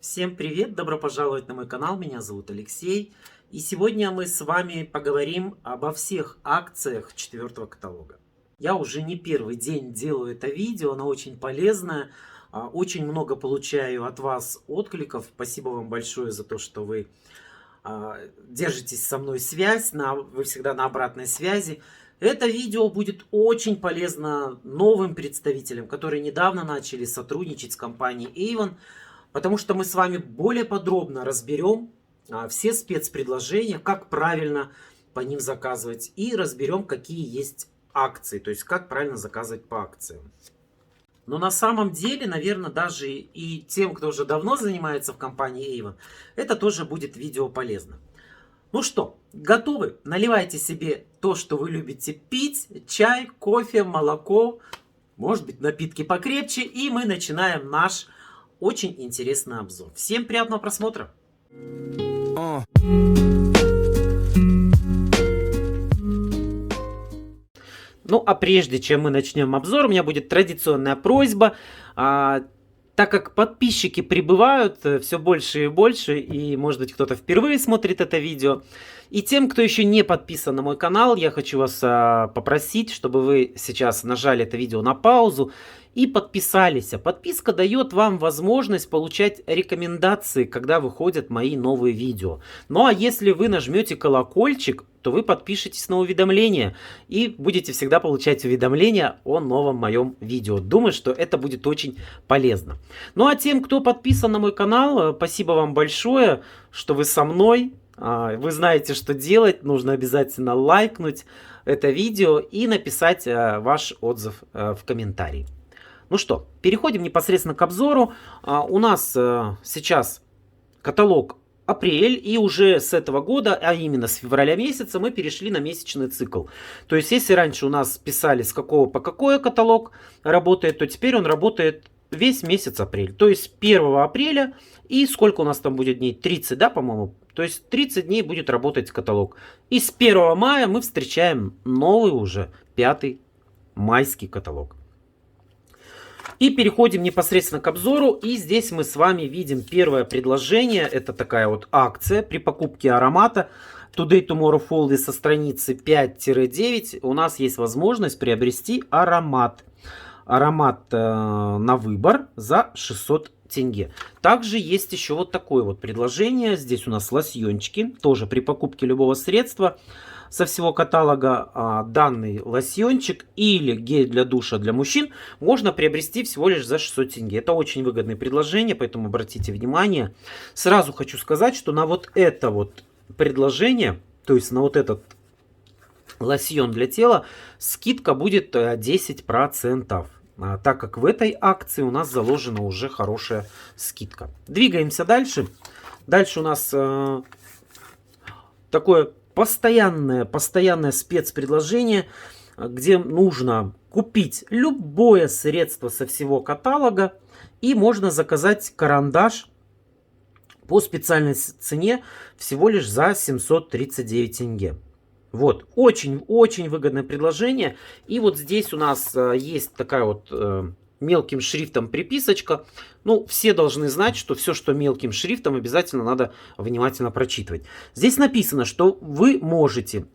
Всем привет! Добро пожаловать на мой канал. Меня зовут Алексей. И сегодня мы с вами поговорим обо всех акциях четвертого каталога. Я уже не первый день делаю это видео, оно очень полезное. Очень много получаю от вас откликов. Спасибо вам большое за то, что вы держитесь со мной связь, вы всегда на обратной связи. Это видео будет очень полезно новым представителям, которые недавно начали сотрудничать с компанией Avon. Потому что мы с вами более подробно разберем все спецпредложения, как правильно по ним заказывать. И разберем, какие есть акции, то есть как правильно заказывать по акциям. Но на самом деле, наверное, даже и тем, кто уже давно занимается в компании Avon, это тоже будет видео полезно. Ну что, готовы? Наливайте себе то, что вы любите пить: чай, кофе, молоко, может быть, напитки покрепче. И мы начинаем наш очень интересный обзор. Всем приятного просмотра! Ну, а прежде чем мы начнем обзор, у меня будет традиционная просьба. Так как подписчики прибывают все больше и больше, и, может быть, кто-то впервые смотрит это видео, и тем, кто еще не подписан на мой канал, я хочу вас попросить, чтобы вы сейчас нажали это видео на паузу и подписались. Подписка дает вам возможность получать рекомендации, когда выходят мои новые видео. Ну а если вы нажмете колокольчик, то вы подпишитесь на уведомления и будете всегда получать уведомления о новом моем видео. Думаю, что это будет очень полезно. Ну а тем, кто подписан на мой канал, спасибо вам большое, что вы со мной. Вы знаете, что делать. Нужно обязательно лайкнуть это видео и написать ваш отзыв в комментарии. Ну что, переходим непосредственно к обзору. У нас сейчас каталог апрель, и уже с этого года, а именно с февраля месяца, мы перешли на месячный цикл. То есть, если раньше у нас писали, с какого по какой каталог работает, то теперь он работает весь месяц апрель. То есть 1 апреля, и сколько у нас там будет дней? 30, да, по-моему? То есть 30 дней будет работать каталог. И с 1 мая мы встречаем новый уже 5-й майский каталог. И переходим непосредственно к обзору. И здесь мы с вами видим первое предложение. Это такая вот акция при покупке аромата Today Tomorrow Foldy со страницы 5-9. У нас есть возможность приобрести аромат. Аромат на выбор за 600 тенге. Также есть еще вот такое вот предложение. Здесь у нас лосьончики. Тоже при покупке любого средства со всего каталога данный лосьончик или гель для душа для мужчин можно приобрести всего лишь за 600 тенге. Это очень выгодное предложение, поэтому обратите внимание. Сразу хочу сказать, что на вот это вот предложение, то есть на вот этот лосьон для тела, скидка будет 10%. Так как в этой акции у нас заложена уже хорошая скидка. Двигаемся дальше. Дальше у нас такое постоянное спецпредложение, где нужно купить любое средство со всего каталога, и можно заказать карандаш по специальной цене всего лишь за 739 тенге. Вот, очень выгодное предложение. И вот здесь у нас есть такая вот мелким шрифтом приписочка. Ну, все должны знать, что все, что мелким шрифтом, обязательно надо внимательно прочитывать. Здесь написано, что вы можете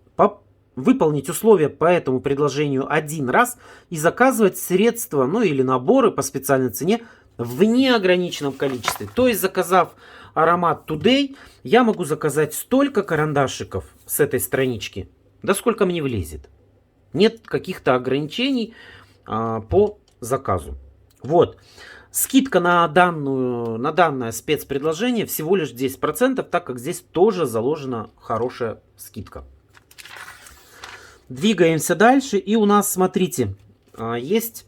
выполнить условия по этому предложению один раз и заказывать средства, ну или наборы по специальной цене в неограниченном количестве. То есть, заказав аромат Today, я могу заказать столько карандашиков с этой странички, да сколько мне влезет. Нет каких-то ограничений по заказу. Вот. Скидка на данное спецпредложение всего лишь 10%, так как здесь тоже заложена хорошая скидка. Двигаемся дальше. И у нас, смотрите, есть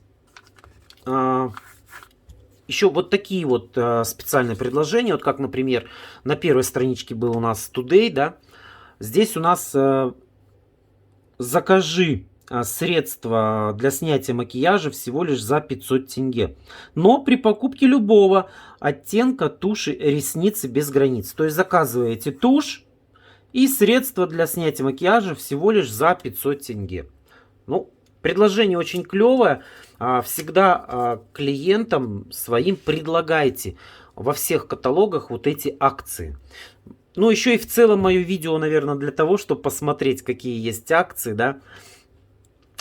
еще вот такие вот специальные предложения. Вот как, например, на первой страничке был у нас Today, да. Здесь у нас закажи средства для снятия макияжа всего лишь за 500 тенге. Но при покупке любого оттенка туши ресницы без границ. То есть заказываете тушь и средства для снятия макияжа всего лишь за 500 тенге. Ну, предложение очень клевое. Всегда клиентам своим предлагайте во всех каталогах вот эти акции. Ну, еще и в целом мое видео, наверное, для того, чтобы посмотреть, какие есть акции, да,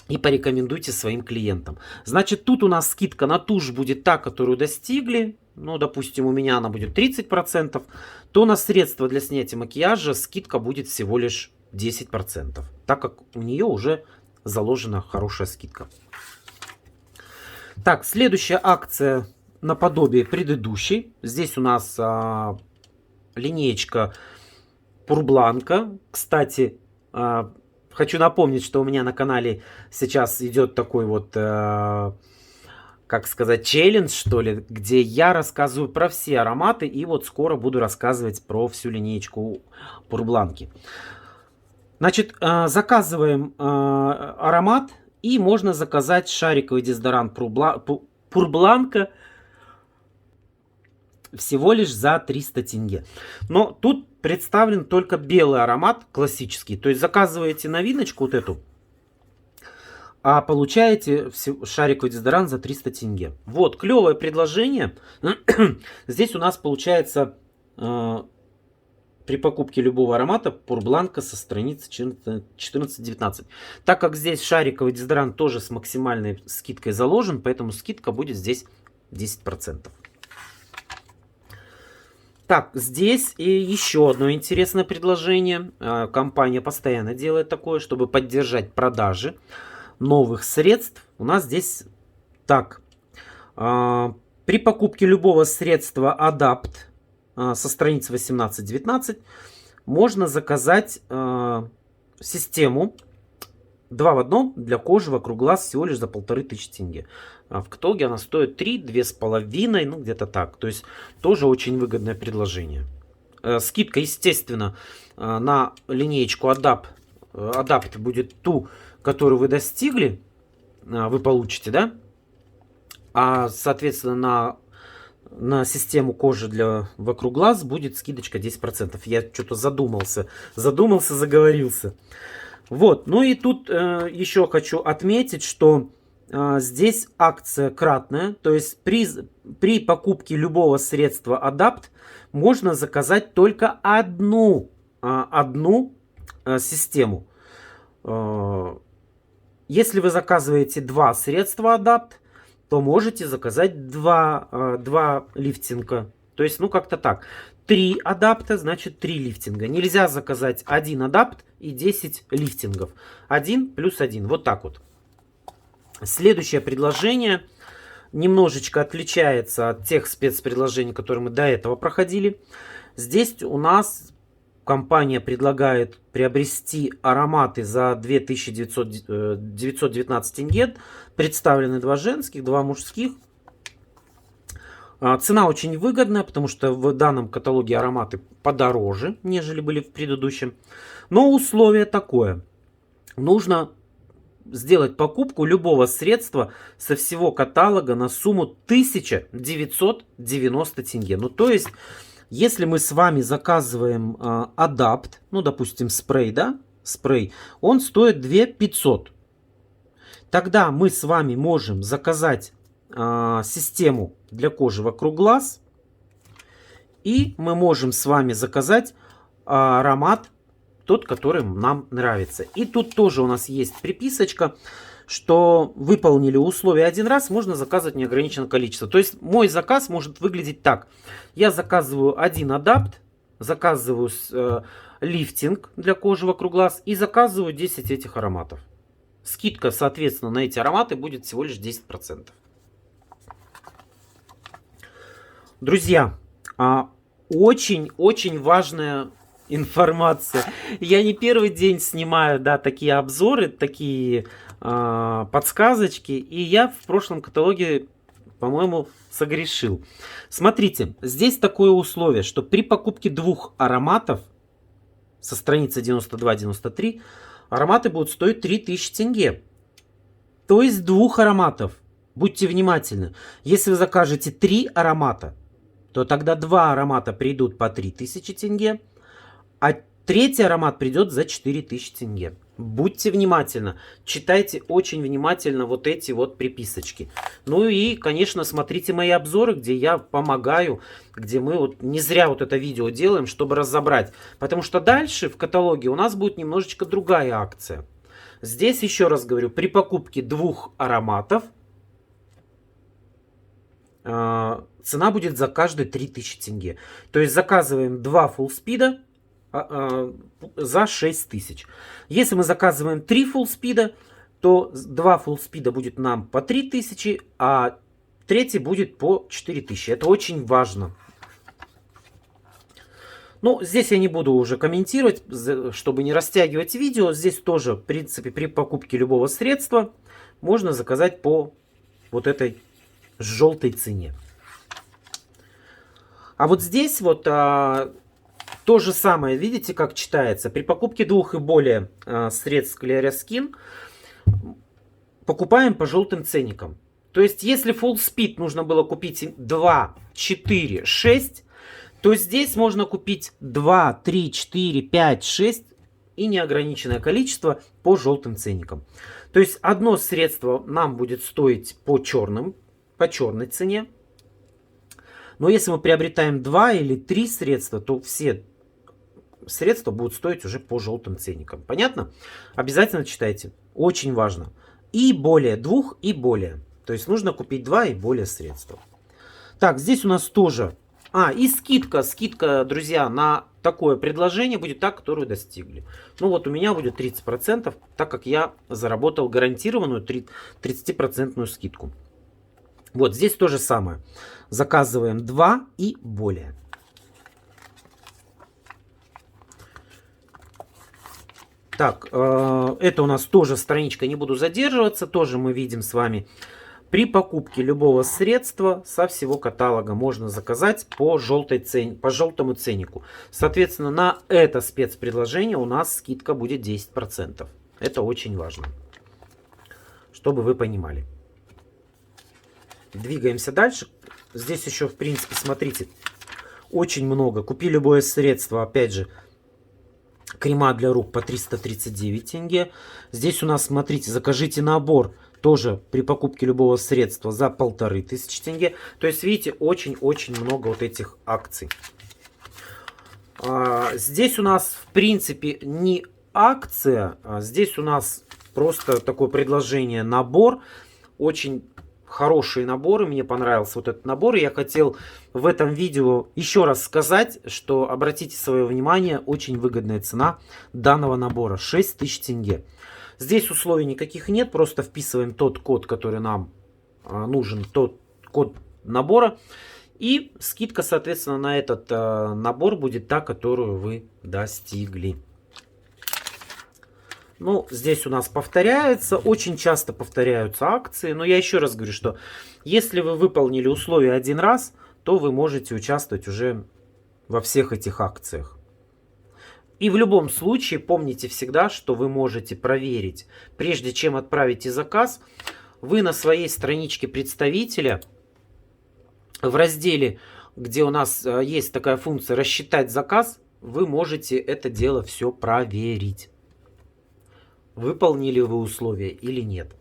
и порекомендуйте своим клиентам. Значит, тут у нас скидка на тушь будет та, которую достигли. Ну, допустим, у меня она будет 30%. То на средства для снятия макияжа скидка будет всего лишь 10%. Так как у нее уже заложена хорошая скидка. Так, следующая акция наподобие предыдущей. Здесь у нас линеечка Пурбланка. Кстати, хочу напомнить, что у меня на канале сейчас идет такой вот, как сказать, челлендж, что ли, где я рассказываю про все ароматы. И вот скоро буду рассказывать про всю линеечку Пурбланки. Значит, заказываем аромат. И можно заказать шариковый дезодорант Пурбланка всего лишь за 300 тенге. Но тут представлен только белый аромат, классический. То есть заказываете новиночку вот эту, а получаете шариковый дезодорант за 300 тенге. Вот, клевое предложение. Здесь у нас получается при покупке любого аромата Пурбланка со страницы 14-19. Так как здесь шариковый дезодорант тоже с максимальной скидкой заложен, поэтому скидка будет здесь 10%. Так, здесь и еще одно интересное предложение. Компания постоянно делает такое, чтобы поддержать продажи новых средств. У нас здесь так. При покупке любого средства Adapt со страницы 18-19 можно заказать систему 2 в 1 для кожи вокруг глаз всего лишь за 1500 тенге. В каталоге она стоит 3-2,5, ну где-то так. То есть тоже очень выгодное предложение. Скидка, естественно, на линеечку Adapt будет ту, которую вы достигли, вы получите, да? А, соответственно, на систему кожи для вокруг глаз будет скидочка 10%. Я что-то задумался, заговорился. Вот, ну и тут еще хочу отметить, что здесь акция кратная. То есть при покупке любого средства Adapt можно заказать только одну систему. Если вы заказываете 2 средства Adapt, то можете заказать 2 лифтинга. То есть, ну как-то так. 3 адапта, значит 3 лифтинга. Нельзя заказать 1 адапт и 10 лифтингов. 1 плюс 1. Вот так вот. Следующее предложение немножечко отличается от тех спецпредложений, которые мы до этого проходили. Здесь у нас компания предлагает приобрести ароматы за 2919 тенге. Представлены 2 женских, 2 мужских. Цена очень выгодная, потому что в данном каталоге ароматы подороже, нежели были в предыдущем. Но условие такое. Нужно сделать покупку любого средства со всего каталога на сумму 1990 тенге. Ну, то есть, если мы с вами заказываем Adapt, ну, допустим, спрей, да, спрей, он стоит 2500. Тогда мы с вами можем заказать систему для кожи вокруг глаз. И мы можем с вами заказать аромат, тот, который нам нравится. И тут тоже у нас есть приписочка, что выполнили условия один раз, можно заказывать неограниченное количество. То есть мой заказ может выглядеть так. Я заказываю 1 адапт, заказываю лифтинг для кожи вокруг глаз и заказываю 10 этих ароматов. Скидка, соответственно, на эти ароматы будет всего лишь 10%. Друзья, очень-очень важная информация. Я не первый день снимаю, да, такие обзоры, такие подсказочки. И я в прошлом каталоге, по-моему, согрешил. Смотрите, здесь такое условие, что при покупке 2 ароматов со страницы 92-93 ароматы будут стоить 3000 тенге. То есть 2 ароматов. Будьте внимательны. Если вы закажете 3 аромата, то тогда 2 аромата придут по 3000 тенге, а 3-й аромат придет за 4000 тенге. Будьте внимательны, читайте очень внимательно вот эти вот приписочки. Ну и, конечно, смотрите мои обзоры, где я помогаю, где мы вот не зря вот это видео делаем, чтобы разобрать. Потому что дальше в каталоге у нас будет немножечко другая акция. Здесь, еще раз говорю, при покупке 2 ароматов цена будет за каждый 3000 тенге. То есть заказываем 2 фуллспида за 6000. Если мы заказываем 3 фуллспида, то 2 фуллспида будет нам по 3000, а третий будет по 4000. Это очень важно. Ну, здесь я не буду уже комментировать, чтобы не растягивать видео. Здесь тоже, в принципе, при покупке любого средства можно заказать по вот этой желтой цене. А вот здесь вот то же самое, видите, как читается. При покупке 2 и более средств Clear Skin покупаем по желтым ценникам. То есть, если Full Speed нужно было купить 2, 4, 6, то здесь можно купить 2, 3, 4, 5, 6 и неограниченное количество по желтым ценникам. То есть, одно средство нам будет стоить по черной цене. Но если мы приобретаем 2 или 3 средства, то все средства будут стоить уже по желтым ценникам. Понятно? Обязательно читайте. Очень важно. И более 2 и более. То есть нужно купить 2 и более средства. Так, здесь у нас тоже... и скидка. Скидка, друзья, на такое предложение будет та, которую достигли. Ну вот у меня будет 30%, так как я заработал гарантированную 30% скидку. Вот здесь то же самое. Заказываем 2 и более. Так, это у нас тоже страничка, не буду задерживаться. Тоже мы видим с вами, при покупке любого средства со всего каталога можно заказать по желтому ценнику. Соответственно, на это спецпредложение у нас скидка будет 10%. Это очень важно, чтобы вы понимали. Двигаемся дальше. Здесь еще, в принципе, смотрите, очень много. Купи любое средство, опять же, крема для рук по 339 тенге. Здесь у нас, смотрите, закажите набор тоже при покупке любого средства за 1500 тенге. То есть, видите, очень-очень много вот этих акций. Здесь у нас, в принципе, не акция. Здесь у нас просто такое предложение, набор. Очень хорошие наборы. Мне понравился вот этот набор. И я хотел в этом видео еще раз сказать, что обратите свое внимание, очень выгодная цена данного набора. 6000 тенге. Здесь условий никаких нет. Просто вписываем тот код, который нам нужен. Тот код набора. И скидка, соответственно, на этот набор будет та, которую вы достигли. Ну, здесь у нас повторяется, очень часто повторяются акции. Но я еще раз говорю, что если вы выполнили условия один раз, то вы можете участвовать уже во всех этих акциях. И в любом случае помните всегда, что вы можете проверить, прежде чем отправите заказ, вы на своей страничке представителя в разделе, где у нас есть такая функция «Рассчитать заказ», вы можете это дело все проверить. Выполнили вы условия или нет.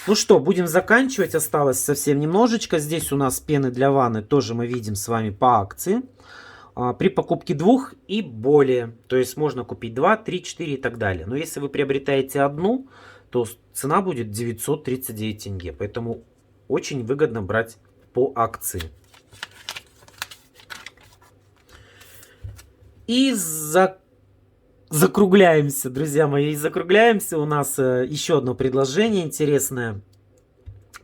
Ну что, будем заканчивать. Осталось совсем немножечко. Здесь у нас пены для ванны тоже мы видим с вами по акции. При покупке 2 и более. То есть можно купить 2, 3, 4 и так далее. Но если вы приобретаете одну, то цена будет 939 тенге. Поэтому очень выгодно брать по акции. И закругляемся, друзья мои, закругляемся. У нас еще одно предложение интересное.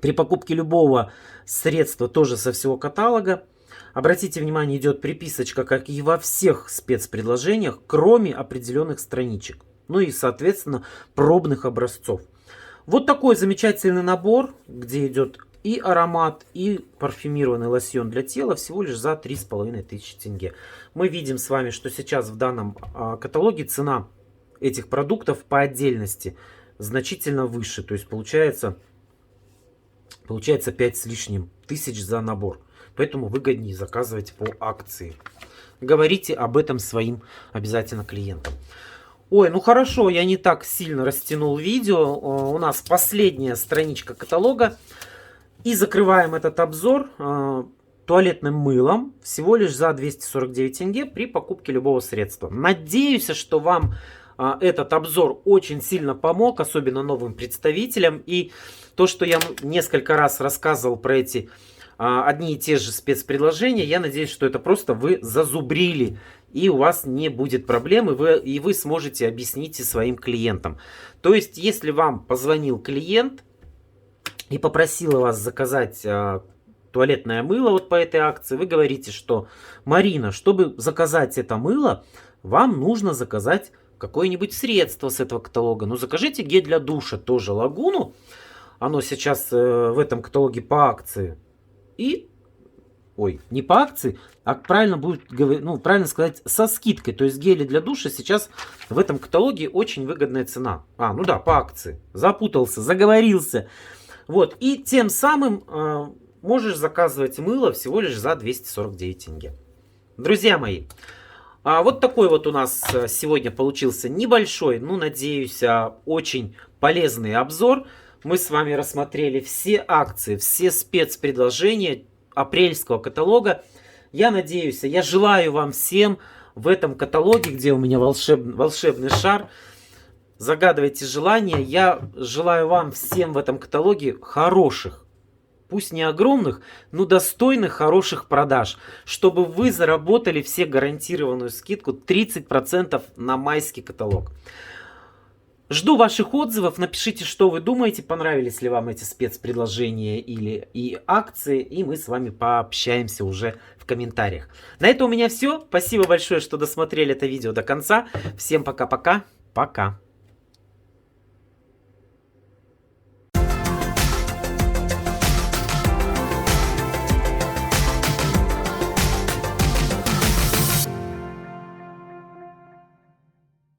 При покупке любого средства, тоже со всего каталога, обратите внимание, идет приписочка, как и во всех спецпредложениях, кроме определенных страничек. Ну и, соответственно, пробных образцов. Вот такой замечательный набор, где идет и аромат, и парфюмированный лосьон для тела всего лишь за 3500 тенге. Мы видим с вами, что сейчас в данном каталоге цена этих продуктов по отдельности значительно выше. То есть получается 5 с лишним тысяч за набор. Поэтому выгоднее заказывать по акции. Говорите об этом своим обязательно клиентам. Ой, ну хорошо, я не так сильно растянул видео. У нас последняя страничка каталога. И закрываем этот обзор туалетным мылом всего лишь за 249 тенге при покупке любого средства. Надеюсь, что вам этот обзор очень сильно помог, особенно новым представителям. И то, что я несколько раз рассказывал про эти одни и те же спецпредложения, я надеюсь, что это просто вы зазубрили. И у вас не будет проблем, и вы сможете объяснить своим клиентам. То есть, если вам позвонил клиент и попросила вас заказать туалетное мыло вот по этой акции, вы говорите, что Марина, чтобы заказать это мыло, вам нужно заказать какое-нибудь средство с этого каталога. Ну, закажите гель для душа, тоже Лагуну. Оно сейчас в этом каталоге по акции. И, ой, не по акции, а правильно будет, ну, правильно сказать, со скидкой. То есть гели для душа сейчас в этом каталоге очень выгодная цена. Ну да, по акции. Запутался, заговорился. Вот, и тем самым можешь заказывать мыло всего лишь за 249 тенге. Друзья мои, вот такой вот у нас сегодня получился небольшой, ну, надеюсь, очень полезный обзор. Мы с вами рассмотрели все акции, все спецпредложения апрельского каталога. Я надеюсь, я желаю вам всем в этом каталоге, где у меня волшебный шар, загадывайте желания. Я желаю вам всем в этом каталоге хороших, пусть не огромных, но достойных, хороших продаж, чтобы вы заработали все гарантированную скидку 30% на майский каталог. Жду ваших отзывов, напишите, что вы думаете, понравились ли вам эти спецпредложения и акции, и мы с вами пообщаемся уже в комментариях. На этом у меня все. Спасибо большое, что досмотрели это видео до конца. Всем пока-пока. Пока.